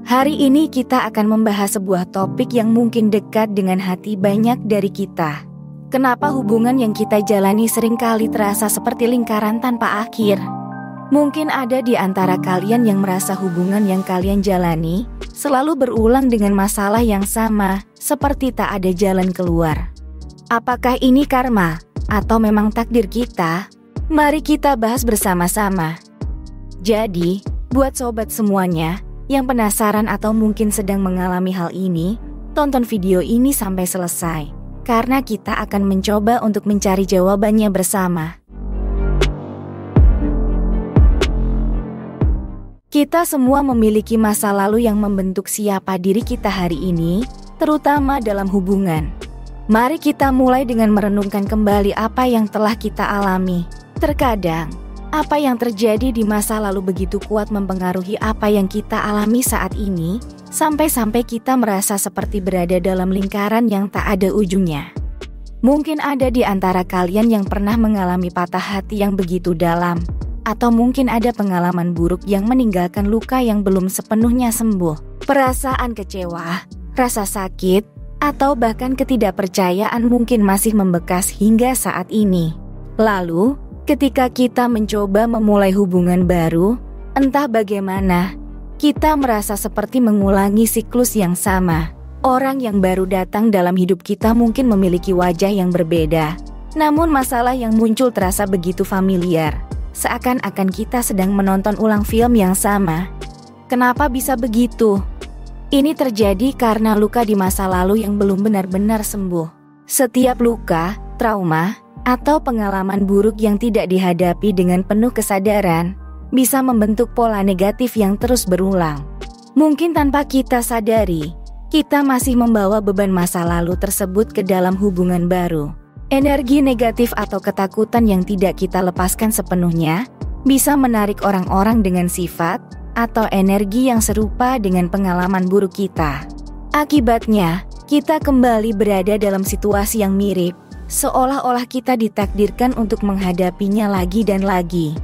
Hari ini kita akan membahas sebuah topik yang mungkin dekat dengan hati banyak dari kita. Kenapa hubungan yang kita jalani seringkali terasa seperti lingkaran tanpa akhir? Mungkin ada di antara kalian yang merasa hubungan yang kalian jalani selalu berulang dengan masalah yang sama, seperti tak ada jalan keluar. Apakah ini karma atau memang takdir kita? Mari kita bahas bersama-sama. Jadi, buat sobat semuanya yang penasaran atau mungkin sedang mengalami hal ini, tonton video ini sampai selesai, karena kita akan mencoba untuk mencari jawabannya bersama. Kita semua memiliki masa lalu yang membentuk siapa diri kita hari ini, terutama dalam hubungan. Mari kita mulai dengan merenungkan kembali apa yang telah kita alami. Terkadang, apa yang terjadi di masa lalu begitu kuat mempengaruhi apa yang kita alami saat ini, sampai-sampai kita merasa seperti berada dalam lingkaran yang tak ada ujungnya. Mungkin ada di antara kalian yang pernah mengalami patah hati yang begitu dalam, atau mungkin ada pengalaman buruk yang meninggalkan luka yang belum sepenuhnya sembuh. Perasaan kecewa, rasa sakit, atau bahkan ketidakpercayaan mungkin masih membekas hingga saat ini. Lalu, ketika kita mencoba memulai hubungan baru, entah bagaimana, kita merasa seperti mengulangi siklus yang sama. Orang yang baru datang dalam hidup kita mungkin memiliki wajah yang berbeda, namun masalah yang muncul terasa begitu familiar, seakan-akan kita sedang menonton ulang film yang sama. Kenapa bisa begitu? Ini terjadi karena luka di masa lalu yang belum benar-benar sembuh. Setiap luka, trauma, atau pengalaman buruk yang tidak dihadapi dengan penuh kesadaran bisa membentuk pola negatif yang terus berulang. Mungkin tanpa kita sadari, kita masih membawa beban masa lalu tersebut ke dalam hubungan baru. Energi negatif atau ketakutan yang tidak kita lepaskan sepenuhnya bisa menarik orang-orang dengan sifat atau energi yang serupa dengan pengalaman buruk kita. Akibatnya, kita kembali berada dalam situasi yang mirip, seolah-olah kita ditakdirkan untuk menghadapinya lagi dan lagi.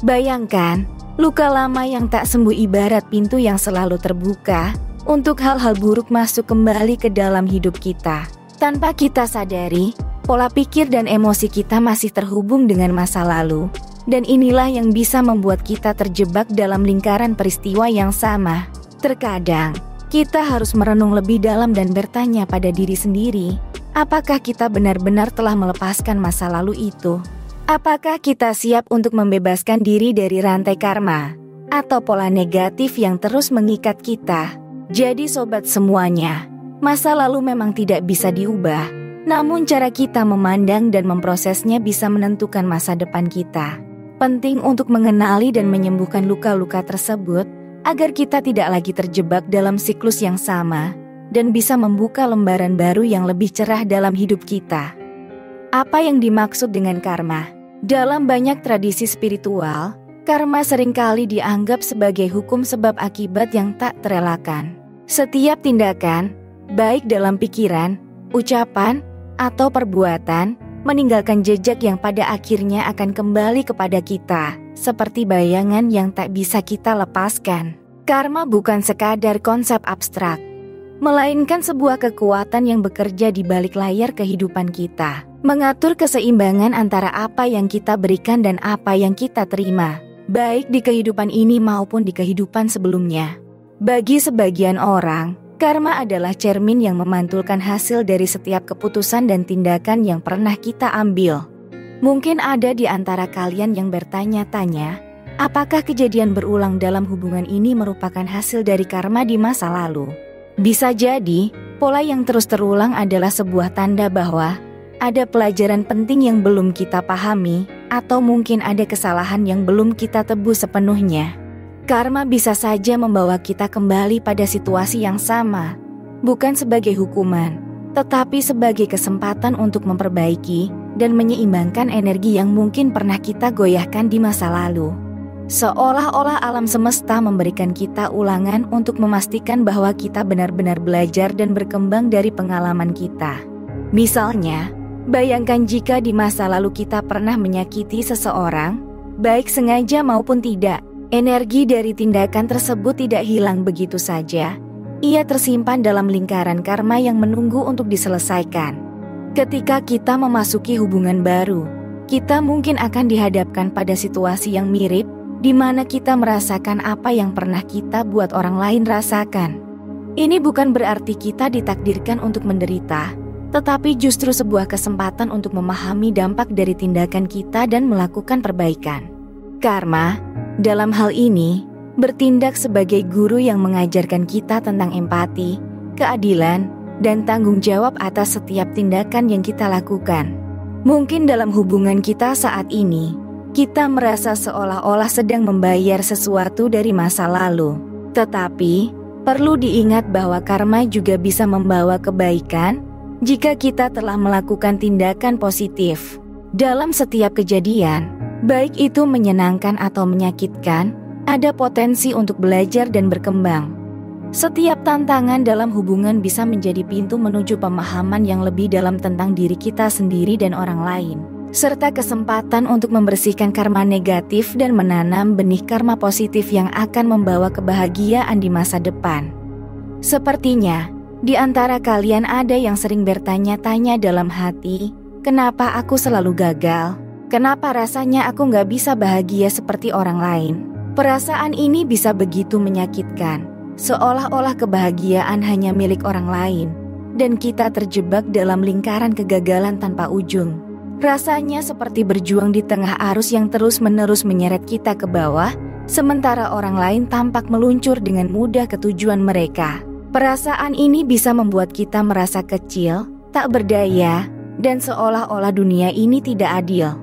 Bayangkan, luka lama yang tak sembuh ibarat pintu yang selalu terbuka untuk hal-hal buruk masuk kembali ke dalam hidup kita. Tanpa kita sadari, pola pikir dan emosi kita masih terhubung dengan masa lalu, dan inilah yang bisa membuat kita terjebak dalam lingkaran peristiwa yang sama. Terkadang, kita harus merenung lebih dalam dan bertanya pada diri sendiri, apakah kita benar-benar telah melepaskan masa lalu itu? Apakah kita siap untuk membebaskan diri dari rantai karma atau pola negatif yang terus mengikat kita? Jadi sobat semuanya, masa lalu memang tidak bisa diubah, namun cara kita memandang dan memprosesnya bisa menentukan masa depan kita. Penting untuk mengenali dan menyembuhkan luka-luka tersebut agar kita tidak lagi terjebak dalam siklus yang sama dan bisa membuka lembaran baru yang lebih cerah dalam hidup kita. Apa yang dimaksud dengan karma? Dalam banyak tradisi spiritual, karma seringkali dianggap sebagai hukum sebab akibat yang tak terelakkan. Setiap tindakan, baik dalam pikiran, ucapan, atau perbuatan, meninggalkan jejak yang pada akhirnya akan kembali kepada kita, seperti bayangan yang tak bisa kita lepaskan. Karma bukan sekadar konsep abstrak, melainkan sebuah kekuatan yang bekerja di balik layar kehidupan kita, mengatur keseimbangan antara apa yang kita berikan dan apa yang kita terima, baik di kehidupan ini maupun di kehidupan sebelumnya. Bagi sebagian orang, karma adalah cermin yang memantulkan hasil dari setiap keputusan dan tindakan yang pernah kita ambil. Mungkin ada di antara kalian yang bertanya-tanya, apakah kejadian berulang dalam hubungan ini merupakan hasil dari karma di masa lalu? Bisa jadi, pola yang terus terulang adalah sebuah tanda bahwa ada pelajaran penting yang belum kita pahami, atau mungkin ada kesalahan yang belum kita tebus sepenuhnya. Karma bisa saja membawa kita kembali pada situasi yang sama, bukan sebagai hukuman, tetapi sebagai kesempatan untuk memperbaiki dan menyeimbangkan energi yang mungkin pernah kita goyahkan di masa lalu. Seolah-olah alam semesta memberikan kita ulangan untuk memastikan bahwa kita benar-benar belajar dan berkembang dari pengalaman kita. Misalnya, bayangkan jika di masa lalu kita pernah menyakiti seseorang, baik sengaja maupun tidak. Energi dari tindakan tersebut tidak hilang begitu saja. Ia tersimpan dalam lingkaran karma yang menunggu untuk diselesaikan. Ketika kita memasuki hubungan baru, kita mungkin akan dihadapkan pada situasi yang mirip, di mana kita merasakan apa yang pernah kita buat orang lain rasakan. Ini bukan berarti kita ditakdirkan untuk menderita, tetapi justru sebuah kesempatan untuk memahami dampak dari tindakan kita dan melakukan perbaikan. Karma, dalam hal ini, bertindak sebagai guru yang mengajarkan kita tentang empati, keadilan, dan tanggung jawab atas setiap tindakan yang kita lakukan. Mungkin dalam hubungan kita saat ini, kita merasa seolah-olah sedang membayar sesuatu dari masa lalu. Tetapi, perlu diingat bahwa karma juga bisa membawa kebaikan jika kita telah melakukan tindakan positif. Dalam setiap kejadian, baik itu menyenangkan atau menyakitkan, ada potensi untuk belajar dan berkembang. Setiap tantangan dalam hubungan bisa menjadi pintu menuju pemahaman yang lebih dalam tentang diri kita sendiri dan orang lain, serta kesempatan untuk membersihkan karma negatif dan menanam benih karma positif yang akan membawa kebahagiaan di masa depan. Sepertinya, di antara kalian ada yang sering bertanya-tanya dalam hati, kenapa aku selalu gagal? Kenapa rasanya aku gak bisa bahagia seperti orang lain? Perasaan ini bisa begitu menyakitkan, seolah-olah kebahagiaan hanya milik orang lain, dan kita terjebak dalam lingkaran kegagalan tanpa ujung. Rasanya seperti berjuang di tengah arus yang terus-menerus menyeret kita ke bawah, sementara orang lain tampak meluncur dengan mudah ke tujuan mereka. Perasaan ini bisa membuat kita merasa kecil, tak berdaya, dan seolah-olah dunia ini tidak adil.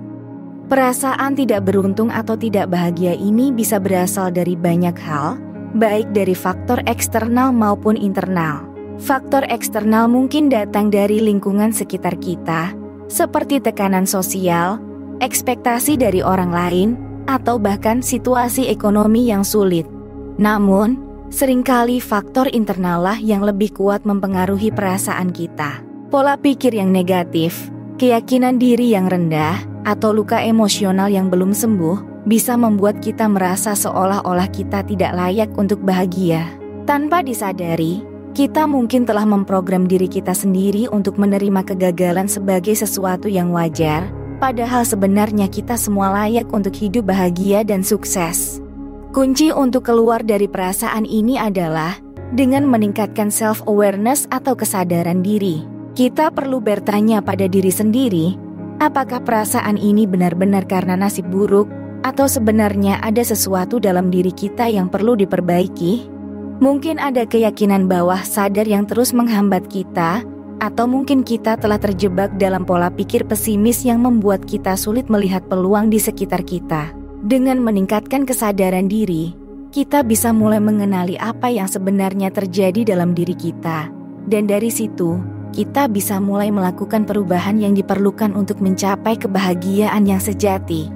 Perasaan tidak beruntung atau tidak bahagia ini bisa berasal dari banyak hal, baik dari faktor eksternal maupun internal. Faktor eksternal mungkin datang dari lingkungan sekitar kita, seperti tekanan sosial, ekspektasi dari orang lain, atau bahkan situasi ekonomi yang sulit. Namun, seringkali faktor internal lah yang lebih kuat mempengaruhi perasaan kita. Pola pikir yang negatif, keyakinan diri yang rendah, atau luka emosional yang belum sembuh bisa membuat kita merasa seolah-olah kita tidak layak untuk bahagia. Tanpa disadari, kita mungkin telah memprogram diri kita sendiri untuk menerima kegagalan sebagai sesuatu yang wajar, padahal sebenarnya kita semua layak untuk hidup bahagia dan sukses. Kunci untuk keluar dari perasaan ini adalah dengan meningkatkan self-awareness atau kesadaran diri. Kita perlu bertanya pada diri sendiri, apakah perasaan ini benar-benar karena nasib buruk, atau sebenarnya ada sesuatu dalam diri kita yang perlu diperbaiki? Mungkin ada keyakinan bawah sadar yang terus menghambat kita, atau mungkin kita telah terjebak dalam pola pikir pesimis yang membuat kita sulit melihat peluang di sekitar kita. Dengan meningkatkan kesadaran diri, kita bisa mulai mengenali apa yang sebenarnya terjadi dalam diri kita, dan dari situ, kita bisa mulai melakukan perubahan yang diperlukan untuk mencapai kebahagiaan yang sejati.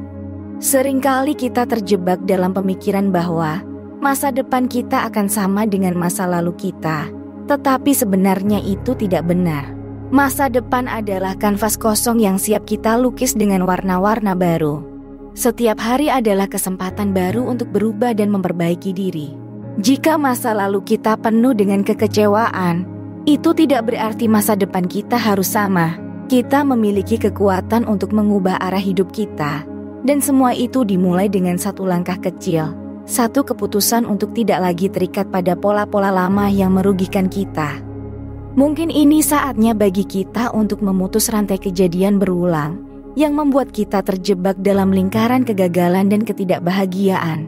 Seringkali kita terjebak dalam pemikiran bahwa masa depan kita akan sama dengan masa lalu kita, tetapi sebenarnya itu tidak benar. Masa depan adalah kanvas kosong yang siap kita lukis dengan warna-warna baru. Setiap hari adalah kesempatan baru untuk berubah dan memperbaiki diri. Jika masa lalu kita penuh dengan kekecewaan, itu tidak berarti masa depan kita harus sama. Kita memiliki kekuatan untuk mengubah arah hidup kita. Dan semua itu dimulai dengan satu langkah kecil. Satu keputusan untuk tidak lagi terikat pada pola-pola lama yang merugikan kita. Mungkin ini saatnya bagi kita untuk memutus rantai kejadian berulang yang membuat kita terjebak dalam lingkaran kegagalan dan ketidakbahagiaan.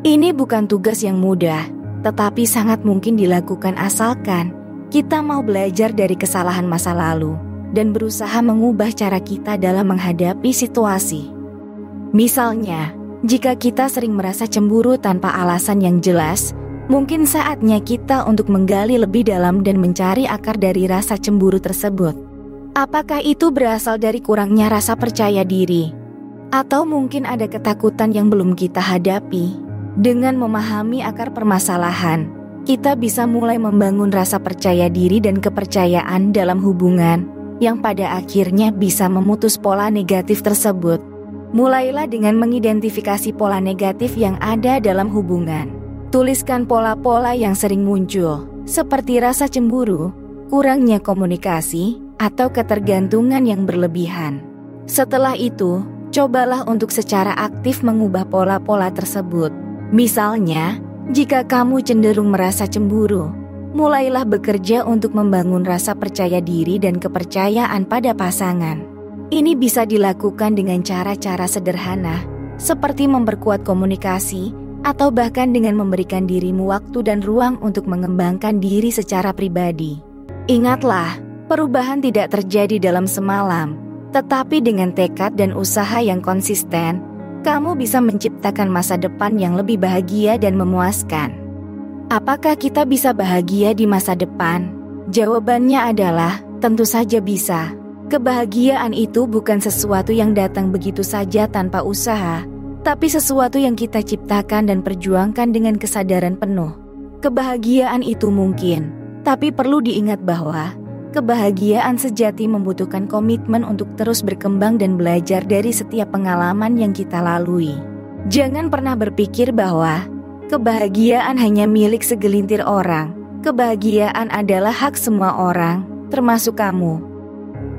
Ini bukan tugas yang mudah, tetapi sangat mungkin dilakukan asalkan kita mau belajar dari kesalahan masa lalu dan berusaha mengubah cara kita dalam menghadapi situasi. Misalnya, jika kita sering merasa cemburu tanpa alasan yang jelas, mungkin saatnya kita untuk menggali lebih dalam dan mencari akar dari rasa cemburu tersebut. Apakah itu berasal dari kurangnya rasa percaya diri? Atau mungkin ada ketakutan yang belum kita hadapi? Dengan memahami akar permasalahan, kita bisa mulai membangun rasa percaya diri dan kepercayaan dalam hubungan yang pada akhirnya bisa memutus pola negatif tersebut. Mulailah dengan mengidentifikasi pola negatif yang ada dalam hubungan. Tuliskan pola-pola yang sering muncul, seperti rasa cemburu, kurangnya komunikasi, atau ketergantungan yang berlebihan. Setelah itu, cobalah untuk secara aktif mengubah pola-pola tersebut. Misalnya, jika kamu cenderung merasa cemburu, mulailah bekerja untuk membangun rasa percaya diri dan kepercayaan pada pasangan. Ini bisa dilakukan dengan cara-cara sederhana, seperti memperkuat komunikasi, atau bahkan dengan memberikan dirimu waktu dan ruang untuk mengembangkan diri secara pribadi. Ingatlah, perubahan tidak terjadi dalam semalam, tetapi dengan tekad dan usaha yang konsisten, kamu bisa menciptakan masa depan yang lebih bahagia dan memuaskan. Apakah kita bisa bahagia di masa depan? Jawabannya adalah, tentu saja bisa. Kebahagiaan itu bukan sesuatu yang datang begitu saja tanpa usaha, tapi sesuatu yang kita ciptakan dan perjuangkan dengan kesadaran penuh. Kebahagiaan itu mungkin, tapi perlu diingat bahwa kebahagiaan sejati membutuhkan komitmen untuk terus berkembang dan belajar dari setiap pengalaman yang kita lalui. Jangan pernah berpikir bahwa kebahagiaan hanya milik segelintir orang. Kebahagiaan adalah hak semua orang, termasuk kamu.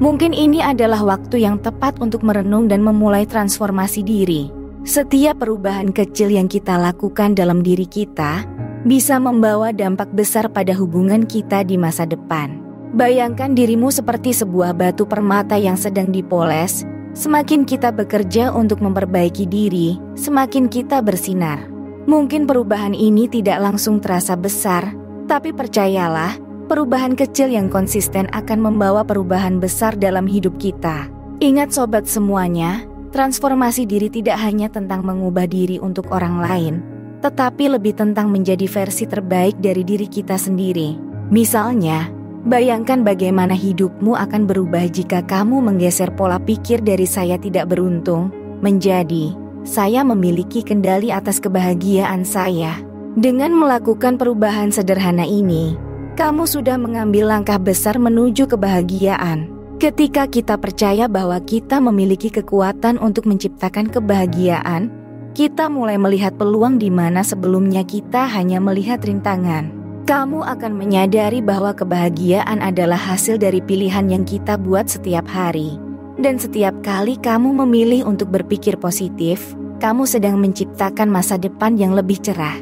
Mungkin ini adalah waktu yang tepat untuk merenung dan memulai transformasi diri. Setiap perubahan kecil yang kita lakukan dalam diri kita bisa membawa dampak besar pada hubungan kita di masa depan. Bayangkan dirimu seperti sebuah batu permata yang sedang dipoles. Semakin kita bekerja untuk memperbaiki diri, semakin kita bersinar. Mungkin perubahan ini tidak langsung terasa besar, tapi percayalah, perubahan kecil yang konsisten akan membawa perubahan besar dalam hidup kita. Ingat sobat semuanya, transformasi diri tidak hanya tentang mengubah diri untuk orang lain, tetapi lebih tentang menjadi versi terbaik dari diri kita sendiri. Misalnya, bayangkan bagaimana hidupmu akan berubah jika kamu menggeser pola pikir dari saya tidak beruntung, menjadi saya memiliki kendali atas kebahagiaan saya. Dengan melakukan perubahan sederhana ini, kamu sudah mengambil langkah besar menuju kebahagiaan. Ketika kita percaya bahwa kita memiliki kekuatan untuk menciptakan kebahagiaan, kita mulai melihat peluang di mana sebelumnya kita hanya melihat rintangan. Kamu akan menyadari bahwa kebahagiaan adalah hasil dari pilihan yang kita buat setiap hari. Dan setiap kali kamu memilih untuk berpikir positif, kamu sedang menciptakan masa depan yang lebih cerah.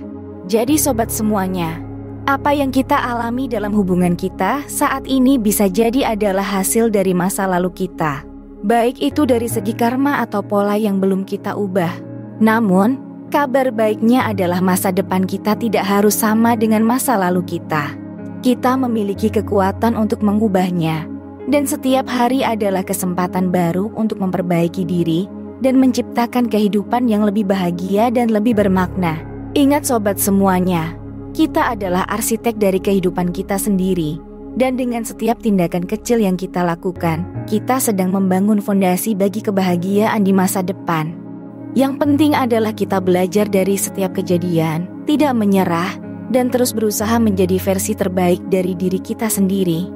Jadi sobat semuanya, apa yang kita alami dalam hubungan kita saat ini bisa jadi adalah hasil dari masa lalu kita. Baik itu dari segi karma atau pola yang belum kita ubah. Namun, kabar baiknya adalah masa depan kita tidak harus sama dengan masa lalu kita. Kita memiliki kekuatan untuk mengubahnya. Dan setiap hari adalah kesempatan baru untuk memperbaiki diri dan menciptakan kehidupan yang lebih bahagia dan lebih bermakna. Ingat sobat semuanya, kita adalah arsitek dari kehidupan kita sendiri, dan dengan setiap tindakan kecil yang kita lakukan, kita sedang membangun fondasi bagi kebahagiaan di masa depan. Yang penting adalah kita belajar dari setiap kejadian, tidak menyerah, dan terus berusaha menjadi versi terbaik dari diri kita sendiri.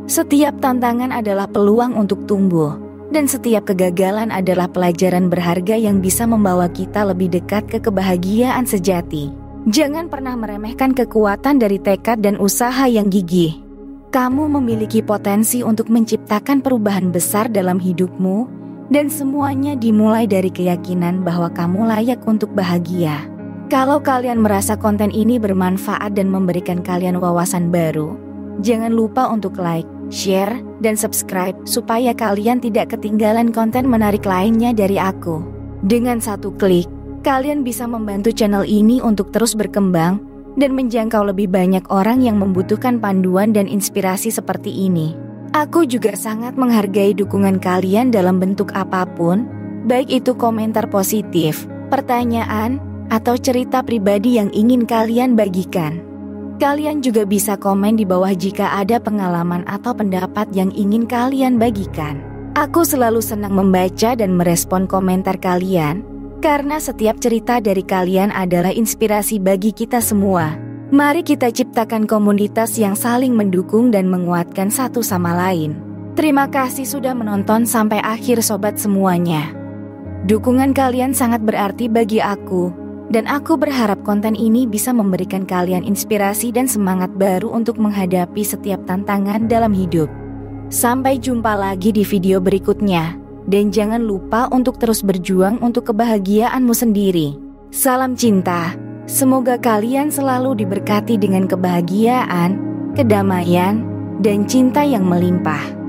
Setiap tantangan adalah peluang untuk tumbuh, dan setiap kegagalan adalah pelajaran berharga yang bisa membawa kita lebih dekat ke kebahagiaan sejati. Jangan pernah meremehkan kekuatan dari tekad dan usaha yang gigih. Kamu memiliki potensi untuk menciptakan perubahan besar dalam hidupmu, dan semuanya dimulai dari keyakinan bahwa kamu layak untuk bahagia. Kalau kalian merasa konten ini bermanfaat dan memberikan kalian wawasan baru, jangan lupa untuk like, share, dan subscribe supaya kalian tidak ketinggalan konten menarik lainnya dari aku. Dengan satu klik, kalian bisa membantu channel ini untuk terus berkembang dan menjangkau lebih banyak orang yang membutuhkan panduan dan inspirasi seperti ini. Aku juga sangat menghargai dukungan kalian dalam bentuk apapun, baik itu komentar positif, pertanyaan, atau cerita pribadi yang ingin kalian bagikan. Kalian juga bisa komen di bawah jika ada pengalaman atau pendapat yang ingin kalian bagikan. Aku selalu senang membaca dan merespon komentar kalian, karena setiap cerita dari kalian adalah inspirasi bagi kita semua. Mari kita ciptakan komunitas yang saling mendukung dan menguatkan satu sama lain. Terima kasih sudah menonton sampai akhir sobat semuanya. Dukungan kalian sangat berarti bagi aku, dan aku berharap konten ini bisa memberikan kalian inspirasi dan semangat baru untuk menghadapi setiap tantangan dalam hidup. Sampai jumpa lagi di video berikutnya, dan jangan lupa untuk terus berjuang untuk kebahagiaanmu sendiri. Salam cinta, semoga kalian selalu diberkati dengan kebahagiaan, kedamaian, dan cinta yang melimpah.